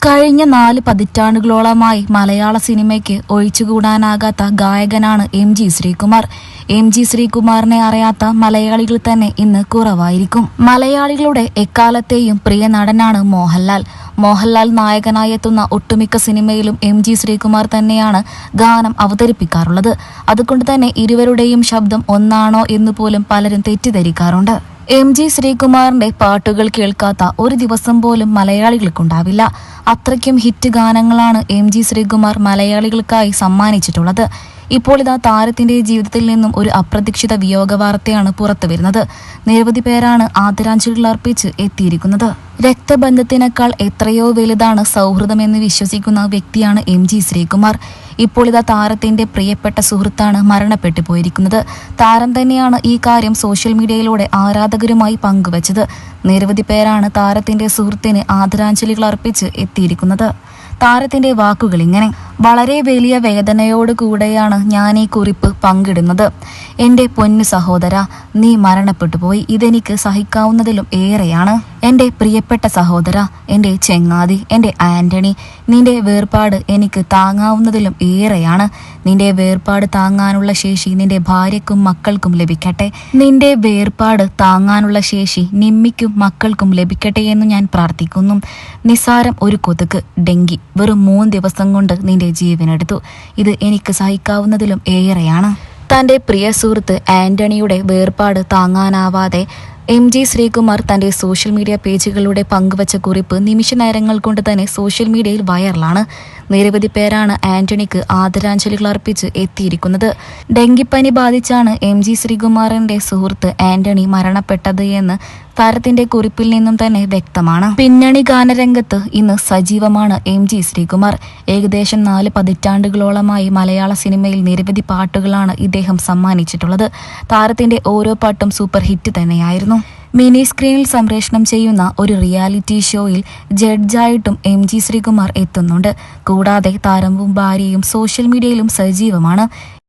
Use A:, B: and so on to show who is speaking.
A: കഴിഞ്ഞ 4 പതിറ്റാണ്ടുകളോളമായി മലയാള സിനിമയ്ക്ക് ഒഴിച്ചുകൂടാനാകാത്ത ഗായകനാണ് MG. Sreekumar. MG. ശ്രീകുമാറിനെ അറിയാത്ത മലയാളികൾ തന്നെ ഇന്ന് കുറവായിരിക്കും. മലയാളികളുടെ എക്കാലത്തെയും പ്രിയ നടനാണ് മോഹൻലാൽ. മോഹൻലാൽ നായകനായി എത്തുന്ന ഒട്ടുമിക്ക സിനിമയിലും എം.ജി. ശ്രീകുമാർ തന്നെയാണ് ഗാനം അവതരിപ്പിക്കാറുള്ളത്. അതുകൊണ്ട് തന്നെ ഇരുവരുടെയും ശബ്ദം ഒന്നാണോ എന്ന് പോലും പലരും തെറ്റിദ്ധരിക്കാറുണ്ട്. എം.ജി. ശ്രീകുമാറിന്റെ പാട്ടുകൾ കേൾക്കാത്ത ഒരു ദിവസം പോലും മലയാളികൾക്കുണ്ടാവില്ല. അത്രയ്ക്കും ഹിറ്റ് ഗാനങ്ങളാണ് എം.ജി. ശ്രീകുമാർ മലയാളികൾക്കായി സമ്മാനിച്ചിട്ടുള്ളത്. ഇപ്പോൾ ഇതാ താരത്തിന്റെ ജീവിതത്തിൽ നിന്നും ഒരു അപ്രതീക്ഷിത വിയോഗ വാർത്തയാണ് പുറത്തു വരുന്നത്. നിരവധി പേരാണ് ആദരാഞ്ജലികൾ അർപ്പിച്ച് എത്തിയിരിക്കുന്നത്. രക്തബന്ധത്തിനേക്കാൾ എത്രയോ വലുതാണ് സൗഹൃദമെന്ന് വിശ്വസിക്കുന്ന വ്യക്തിയാണ് എം.ജി. ശ്രീകുമാർ. ഇപ്പോൾ ഇതാ താരത്തിന്റെ പ്രിയപ്പെട്ട സുഹൃത്താണ് മരണപ്പെട്ടു പോയിരിക്കുന്നത്. താരം തന്നെയാണ് ഈ കാര്യം സോഷ്യൽ മീഡിയയിലൂടെ ആരാധകരുമായി പങ്കുവച്ചത്. നിരവധി പേരാണ് താരത്തിന്റെ സുഹൃത്തിന് ആദരാഞ്ജലികൾ അർപ്പിച്ച് എത്തിയിരിക്കുന്നത്. താരത്തിന്റെ വാക്കുകൾ ഇങ്ങനെ: വളരെ വലിയ വേദനയോടുകൂടെയാണ് ഞാൻ ഈ കുറിപ്പ് പങ്കിടുന്നത്. എൻ്റെ പൊന്നു സഹോദര, നീ മരണപ്പെട്ടു പോയി. ഇതെനിക്ക് സഹിക്കാവുന്നതിലും ഏറെയാണ്. എൻ്റെ പ്രിയപ്പെട്ട സഹോദര, എൻ്റെ ചെങ്ങാതി, എൻ്റെ ആന്റണി, നിന്റെ വേർപാട് എനിക്ക് താങ്ങാവുന്നതിലും ഏറെയാണ്. നിന്റെ വേർപാട് താങ്ങാനുള്ള ശേഷി നിന്റെ ഭാര്യയ്ക്കും മക്കൾക്കും ലഭിക്കട്ടെ. നിന്റെ വേർപാട് താങ്ങാനുള്ള ശേഷി നിമ്മിക്കും മക്കൾക്കും ലഭിക്കട്ടെ എന്ന് ഞാൻ പ്രാർത്ഥിക്കുന്നു. നിസ്സാരം ഒരു കൊതുക്, ഡെങ്കി, വെറും 3 ദിവസം കൊണ്ട് നിന്റെ ജീവനെടുത്തു. ഇത് എനിക്ക് സഹിക്കാവുന്നതിലും ഏറെയാണ്. തന്റെ പ്രിയ സുഹൃത്ത് ആന്റണിയുടെ വേർപാട് താങ്ങാനാവാതെ എം.ജി. ശ്രീകുമാർ തന്റെ സോഷ്യൽ മീഡിയ പേജുകളിലൂടെ പങ്കുവച്ച കുറിപ്പ് നിമിഷ നേരങ്ങൾ കൊണ്ട് തന്നെ സോഷ്യൽ മീഡിയയിൽ വൈറലാണ്. നിരവധി പേരാണ് ആന്റണിക്ക് ആദരാഞ്ജലികൾ അർപ്പിച്ച് എത്തിയിരിക്കുന്നത്. ഡെങ്കിപ്പനി ബാധിച്ചാണ് എം.ജി. ശ്രീകുമാറിന്റെ സുഹൃത്ത് ആന്റണി മരണപ്പെട്ടത് എന്ന് താരത്തിന്റെ കുറിപ്പിൽ നിന്നും തന്നെ വ്യക്തമാണ്. പിന്നണി ഗാനരംഗത്ത് ഇന്ന് സജീവമാണ് എം.ജി. ശ്രീകുമാർ. ഏകദേശം 4 പതിറ്റാണ്ടുകളോളമായി മലയാള സിനിമയിൽ നിരവധി പാട്ടുകളാണ് ഇദ്ദേഹം സമ്മാനിച്ചിട്ടുള്ളത്. താരത്തിന്റെ ഓരോ പാട്ടും സൂപ്പർ ഹിറ്റ് തന്നെയായിരുന്നു. മിനി സ്ക്രീനിൽ സംപ്രേഷണം ചെയ്യുന്ന ഒരു റിയാലിറ്റി ഷോയിൽ ജഡ്ജായിട്ടും എം.ജി. ശ്രീകുമാർ എത്തുന്നുണ്ട്. കൂടാതെ താരവും ഭാര്യയും സോഷ്യൽ മീഡിയയിലും സജീവമാണ്.